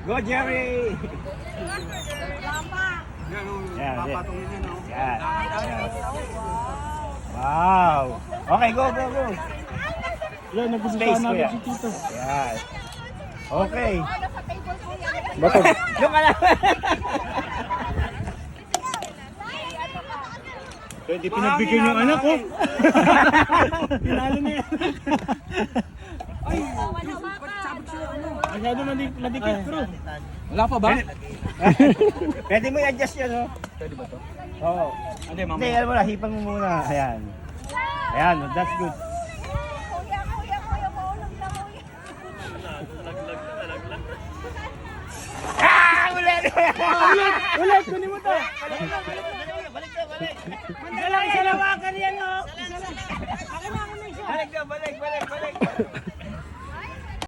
Go, Jerry! Yan, Papatungin yan, no? yan. Wow! Okay, go, go, go! Yan, nagustuhan Space, namin kuya. si Tito. Yan. Okay. Bato. Yung ka lang. Pwede pinagbigyan yung anak ko. Pinalo na yan. Masyado madikit, bro. Wala pa ba? Pwede mo i-adjust yan, oh. Pwede ba to? Oo. Hindi, Hindi, mamaya. alam mo na, hipan mo muna. Ayan. Ayan, that's good. Ah! Ulit! Ulit, kunin mo to. Balik, isa lang hawakan yan, oh. Balik na, balik.